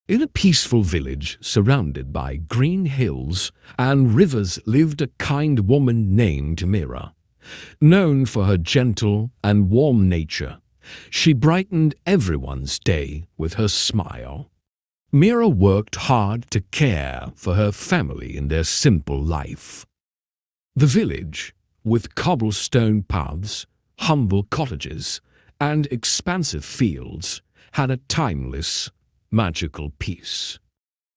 In a peaceful village surrounded by green hills and rivers lived a kind woman named Meera. Known for her gentle and warm nature, she brightened everyone's day with her smile. Meera worked hard to care for her family in their simple life. The village, with cobblestone paths, humble cottages, and expansive fields, had a timeless, magical peace.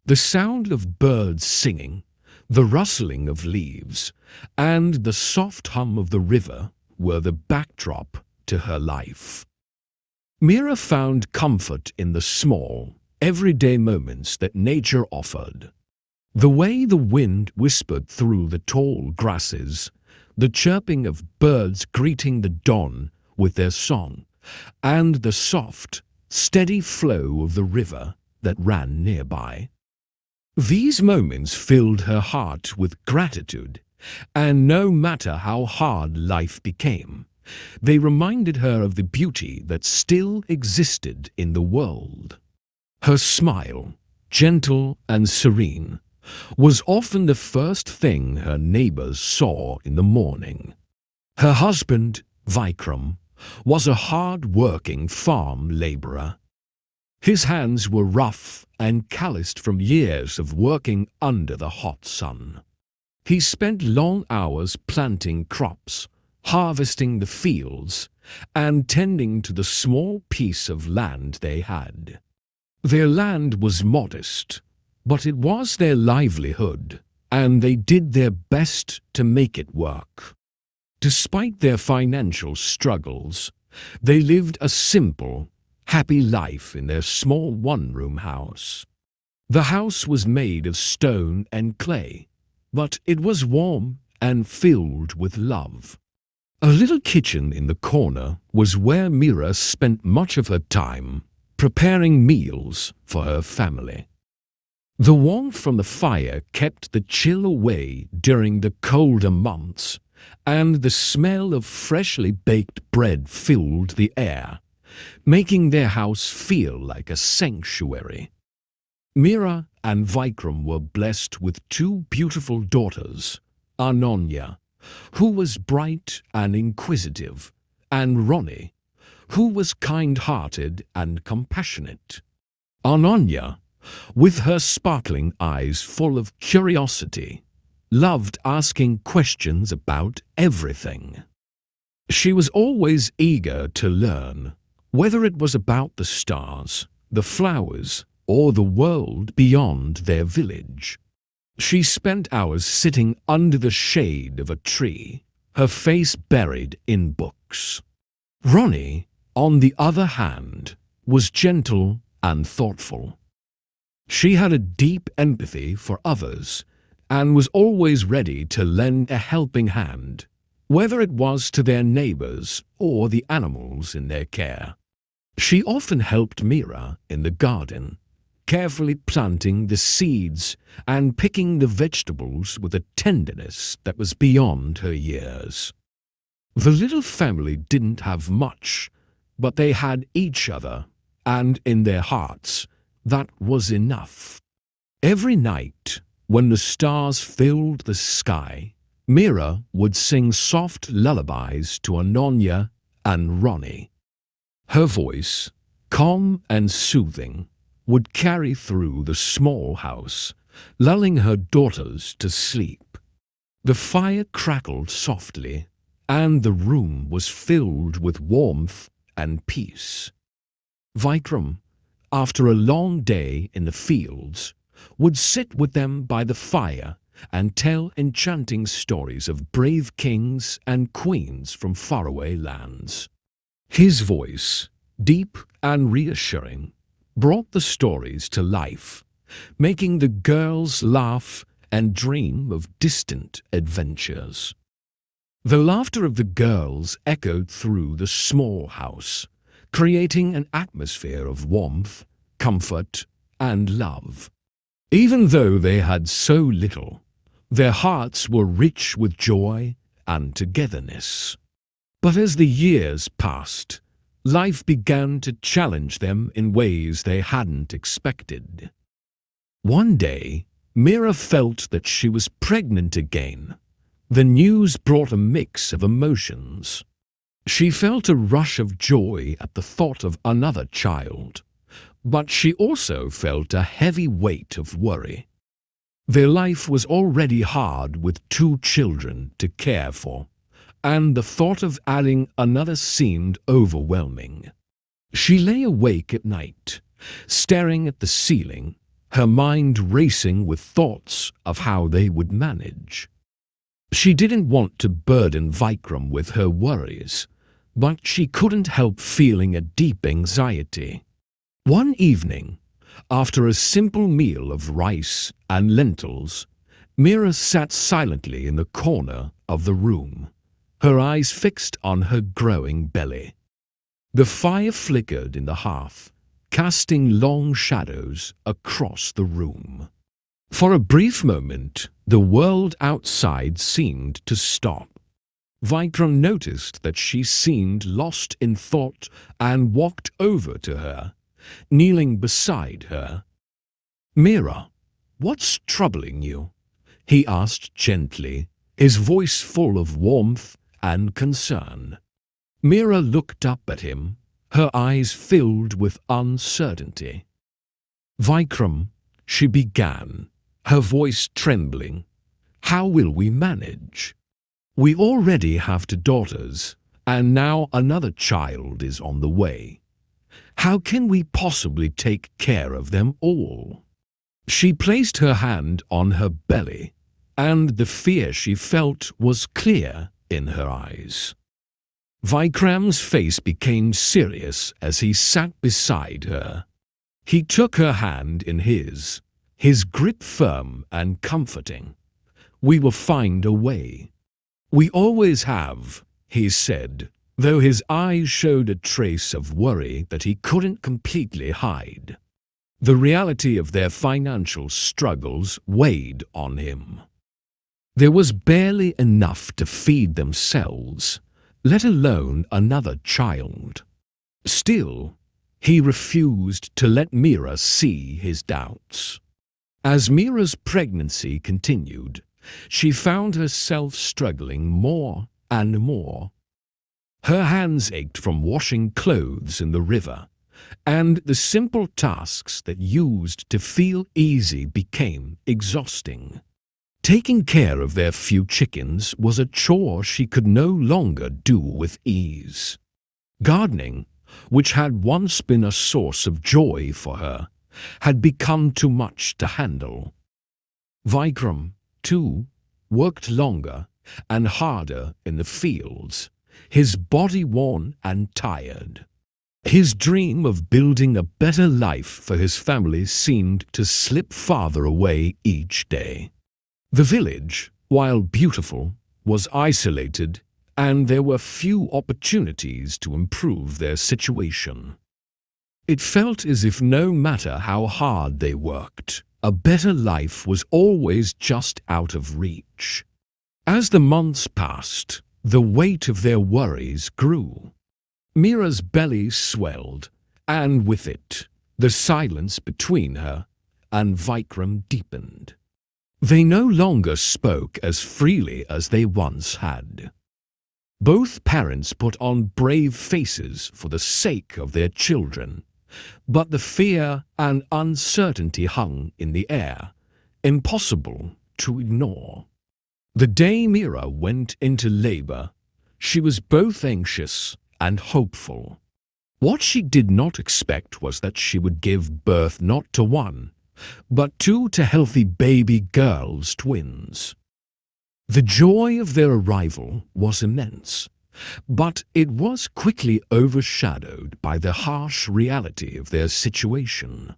The sound of birds singing, the rustling of leaves, and the soft hum of the river were the backdrop to her life. Meera found comfort in the small, everyday moments that nature offered. The way the wind whispered through the tall grasses, the chirping of birds greeting the dawn with their song, and the soft, steady flow of the river that ran nearby. These moments filled her heart with gratitude, and no matter how hard life became, they reminded her of the beauty that still existed in the world. Her smile, gentle and serene, was often the first thing her neighbors saw in the morning. Her husband, Vikram, was a hard-working farm laborer. His hands were rough and calloused from years of working under the hot sun. He spent long hours planting crops, harvesting the fields, and tending to the small piece of land they had. Their land was modest, but it was their livelihood, and they did their best to make it work. Despite their financial struggles, they lived a simple, happy life in their small one-room house. The house was made of stone and clay, but it was warm and filled with love. A little kitchen in the corner was where Meera spent much of her time preparing meals for her family. The warmth from the fire kept the chill away during the colder months, and the smell of freshly baked bread filled the air, making their house feel like a sanctuary. Meera and Vikram were blessed with two beautiful daughters, Ananya, who was bright and inquisitive, and Rani, who was kind-hearted and compassionate. Ananya, with her sparkling eyes full of curiosity, loved asking questions about everything. She was always eager to learn, whether it was about the stars, the flowers, or the world beyond their village. She spent hours sitting under the shade of a tree, her face buried in books. Rani, on the other hand, was gentle and thoughtful. She had a deep empathy for others and was always ready to lend a helping hand, whether it was to their neighbors or the animals in their care. She often helped Meera in the garden, carefully planting the seeds and picking the vegetables with a tenderness that was beyond her years. The little family didn't have much, but they had each other, and in their hearts, that was enough. Every night, when the stars filled the sky, Meera would sing soft lullabies to Ananya and Rani. Her voice, calm and soothing, would carry through the small house, lulling her daughters to sleep. The fire crackled softly, and the room was filled with warmth and peace. Vikram, after a long day in the fields, would sit with them by the fire and tell enchanting stories of brave kings and queens from faraway lands. His voice, deep and reassuring, brought the stories to life, making the girls laugh and dream of distant adventures. The laughter of the girls echoed through the small house, creating an atmosphere of warmth, comfort, and love. Even though they had so little, their hearts were rich with joy and togetherness. But as the years passed, life began to challenge them in ways they hadn't expected. One day, Meera felt that she was pregnant again. The news brought a mix of emotions. She felt a rush of joy at the thought of another child, but she also felt a heavy weight of worry. Their life was already hard with 2 children to care for, and the thought of adding another seemed overwhelming. She lay awake at night, staring at the ceiling, her mind racing with thoughts of how they would manage. She didn't want to burden Vikram with her worries, but she couldn't help feeling a deep anxiety. One evening, after a simple meal of rice and lentils, Meera sat silently in the corner of the room, her eyes fixed on her growing belly. The fire flickered in the hearth, casting long shadows across the room. For a brief moment, the world outside seemed to stop. Vikram noticed that she seemed lost in thought and walked over to her, kneeling beside her. "Meera, what's troubling you?" he asked gently, his voice full of warmth and concern. Meera looked up at him, her eyes filled with uncertainty. "Vikram," she began, her voice trembling, "how will we manage? We already have 2 daughters, and now another child is on the way. How can we possibly take care of them all?" She placed her hand on her belly, and the fear she felt was clear in her eyes. Vikram's face became serious as he sat beside her. He took her hand in his grip firm and comforting. "We will find a way. We always have," he said, though his eyes showed a trace of worry that he couldn't completely hide. The reality of their financial struggles weighed on him. There was barely enough to feed themselves, let alone another child. Still, he refused to let Meera see his doubts. As Meera's pregnancy continued, she found herself struggling more and more. Her hands ached from washing clothes in the river, and the simple tasks that used to feel easy became exhausting. Taking care of their few chickens was a chore she could no longer do with ease. Gardening, which had once been a source of joy for her, had become too much to handle. Vikram, too, worked longer and harder in the fields, his body worn and tired. His dream of building a better life for his family seemed to slip farther away each day. The village, while beautiful, was isolated, and there were few opportunities to improve their situation. It felt as if no matter how hard they worked, a better life was always just out of reach. As the months passed, the weight of their worries grew. Meera's belly swelled, and with it, the silence between her and Vikram deepened. They no longer spoke as freely as they once had. Both parents put on brave faces for the sake of their children, but the fear and uncertainty hung in the air, impossible to ignore. The day Meera went into labor, she was both anxious and hopeful. What she did not expect was that she would give birth not to 1, but 2 to healthy baby girls, twins. The joy of their arrival was immense, but it was quickly overshadowed by the harsh reality of their situation.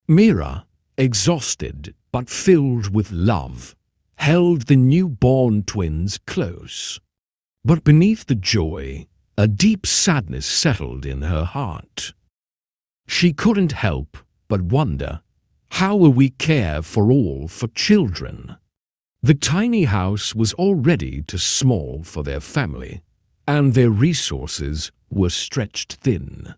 Meera, exhausted but filled with love, held the newborn twins close. But beneath the joy, a deep sadness settled in her heart. She couldn't help but wonder, how will we care for all for children? The tiny house was already too small for their family, and their resources were stretched thin.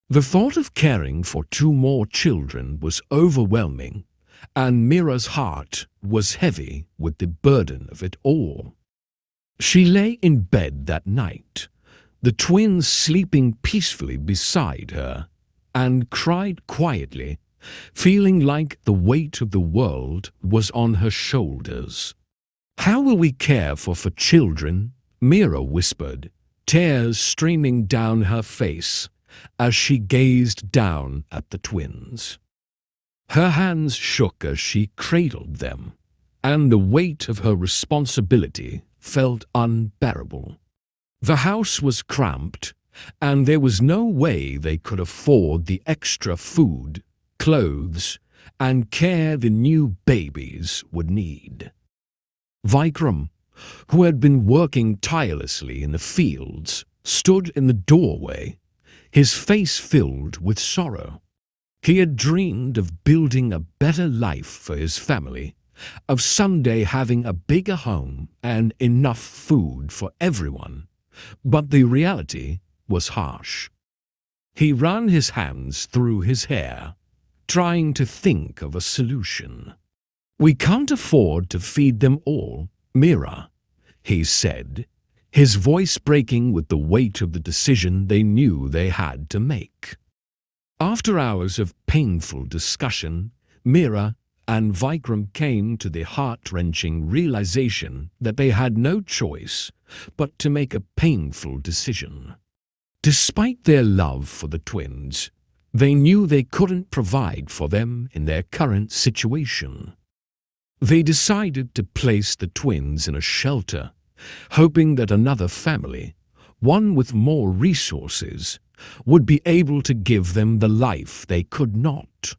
The thought of caring for 2 more children was overwhelming, and Meera's heart was heavy with the burden of it all. She lay in bed that night, the twins sleeping peacefully beside her, and cried quietly, feeling like the weight of the world was on her shoulders. "How will we care for children?" Meera whispered, tears streaming down her face as she gazed down at the twins. Her hands shook as she cradled them, and the weight of her responsibility felt unbearable. The house was cramped, and there was no way they could afford the extra food, clothes, and care the new babies would need. Vikram, who had been working tirelessly in the fields, stood in the doorway, his face filled with sorrow. He had dreamed of building a better life for his family, of someday having a bigger home and enough food for everyone, but the reality was harsh. He ran his hands through his hair, trying to think of a solution. "We can't afford to feed them all, Meera," he said, his voice breaking with the weight of the decision they knew they had to make. After hours of painful discussion, Meera and Vikram came to the heart-wrenching realization that they had no choice but to make a painful decision. Despite their love for the twins, they knew they couldn't provide for them in their current situation. They decided to place the twins in a shelter, hoping that another family, one with more resources, would be able to give them the life they could not.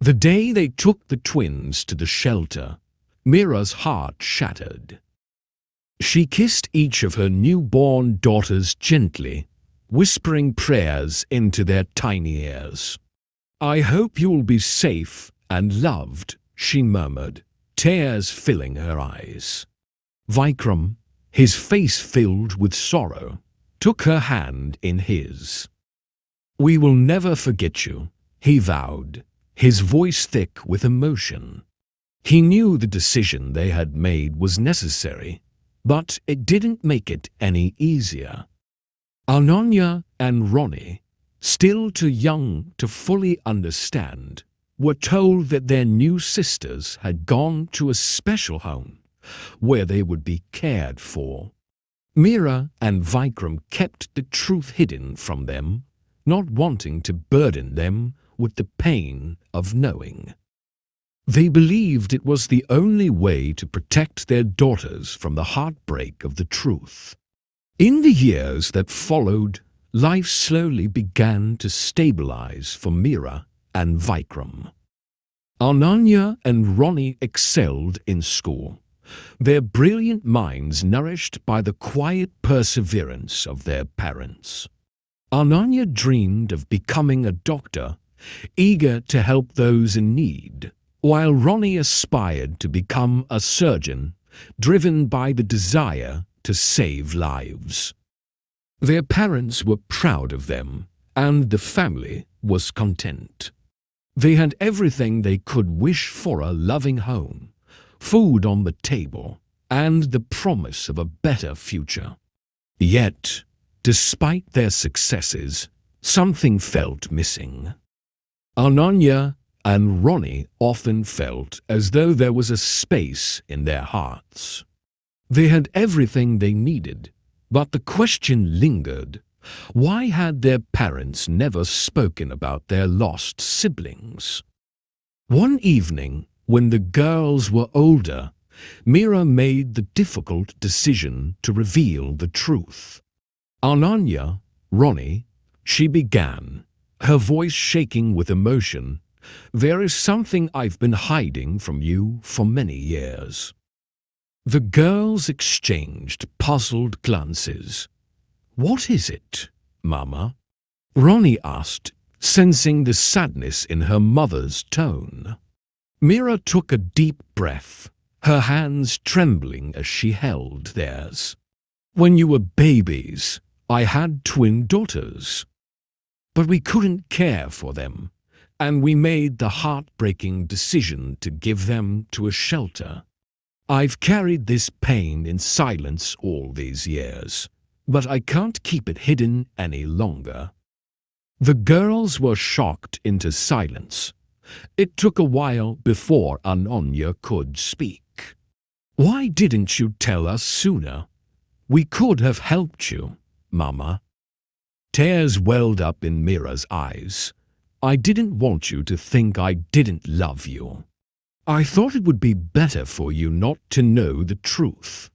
The day they took the twins to the shelter, Meera's heart shattered. She kissed each of her newborn daughters gently, whispering prayers into their tiny ears. "I hope you will be safe and loved," she murmured, tears filling her eyes. Vikram, his face filled with sorrow, took her hand in his. "We will never forget you," he vowed, his voice thick with emotion. He knew the decision they had made was necessary, but it didn't make it any easier. Ananya and Rani, still too young to fully understand, were told that their new sisters had gone to a special home where they would be cared for. Meera and Vikram kept the truth hidden from them, not wanting to burden them with the pain of knowing. They believed it was the only way to protect their daughters from the heartbreak of the truth. In the years that followed, life slowly began to stabilize for Meera and Vikram. Ananya and Rani excelled in school, their brilliant minds nourished by the quiet perseverance of their parents. Ananya dreamed of becoming a doctor, eager to help those in need, while Rani aspired to become a surgeon, driven by the desire to save lives. Their parents were proud of them, and the family was content. They had everything they could wish for: a loving home, food on the table, and the promise of a better future. Yet, despite their successes, something felt missing. Ananya and Rani often felt as though there was a space in their hearts. They had everything they needed, but the question lingered: why had their parents never spoken about their lost siblings? One evening, when the girls were older, Meera made the difficult decision to reveal the truth. "Ananya, Rani," she began, her voice shaking with emotion, "there is something I've been hiding from you for many years." The girls exchanged puzzled glances. "What is it, Mama?" Rani asked, sensing the sadness in her mother's tone. Meera took a deep breath, her hands trembling as she held theirs. "When you were babies, I had twin daughters. But we couldn't care for them, and we made the heartbreaking decision to give them to a shelter. I've carried this pain in silence all these years, but I can't keep it hidden any longer." The girls were shocked into silence. It took a while before Ananya could speak. "Why didn't you tell us sooner? We could have helped you, Mama." Tears welled up in Meera's eyes. "I didn't want you to think I didn't love you. I thought it would be better for you not to know the truth.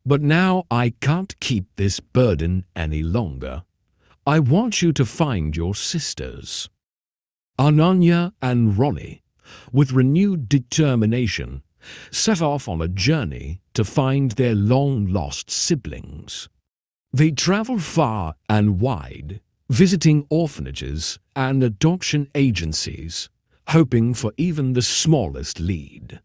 But now I can't keep this burden any longer. I want you to find your sisters." Ananya and Rani, with renewed determination, set off on a journey to find their long-lost siblings. They traveled far and wide, visiting orphanages and adoption agencies, hoping for even the smallest lead.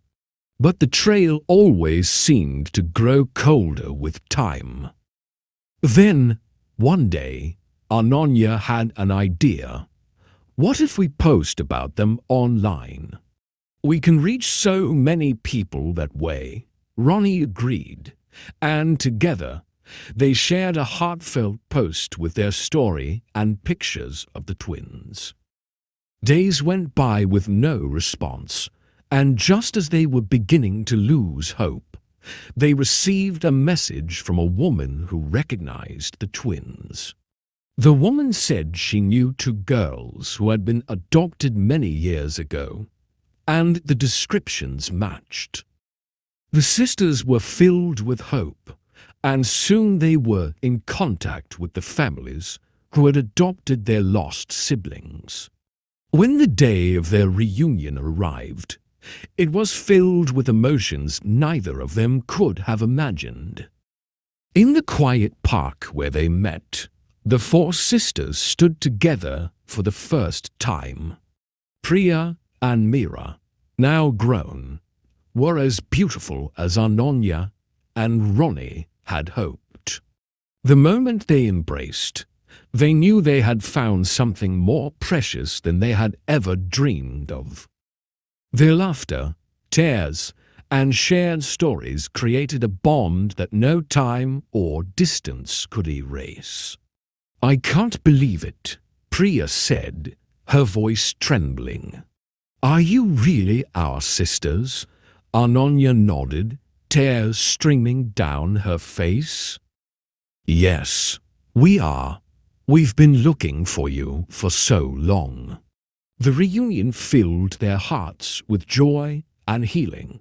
But the trail always seemed to grow colder with time. Then, one day, Ananya had an idea. "What if we post about them online? We can reach so many people that way." Ronnie agreed, and together they shared a heartfelt post with their story and pictures of the twins. Days went by with no response, and just as they were beginning to lose hope, they received a message from a woman who recognized the twins. The woman said she knew two girls who had been adopted many years ago, and the descriptions matched. The sisters were filled with hope, and soon they were in contact with the families who had adopted their lost siblings. When the day of their reunion arrived, it was filled with emotions neither of them could have imagined. In the quiet park where they met, the four sisters stood together for the first time. Priya and Meera, now grown, were as beautiful as Ananya and Rani had hoped. The moment they embraced, they knew they had found something more precious than they had ever dreamed of. Their laughter, tears, and shared stories created a bond that no time or distance could erase. "I can't believe it," Priya said, her voice trembling. "Are you really our sisters?" Ananya nodded, tears streaming down her face. "Yes, we are. We've been looking for you for so long." The reunion filled their hearts with joy and healing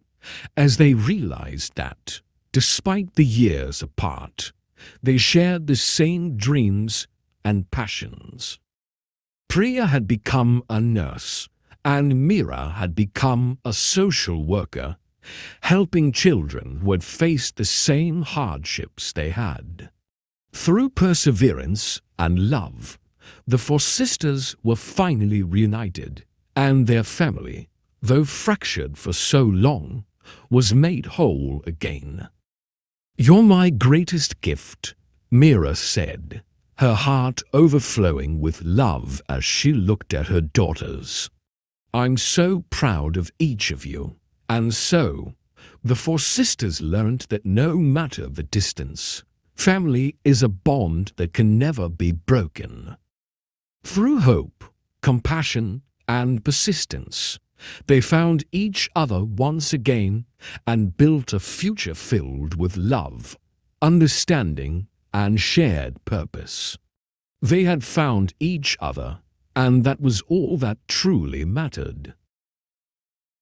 as they realized that, despite the years apart, they shared the same dreams and passions. Priya had become a nurse, and Meera had become a social worker, helping children who had faced the same hardships they had. Through perseverance and love, the four sisters were finally reunited, and their family, though fractured for so long, was made whole again. "You're my greatest gift," Meera said, her heart overflowing with love as she looked at her daughters. "I'm so proud of each of you." And so, the four sisters learned that no matter the distance, family is a bond that can never be broken. Through hope, compassion, and persistence, they found each other once again and built a future filled with love, understanding, and shared purpose. They had found each other, and that was all that truly mattered.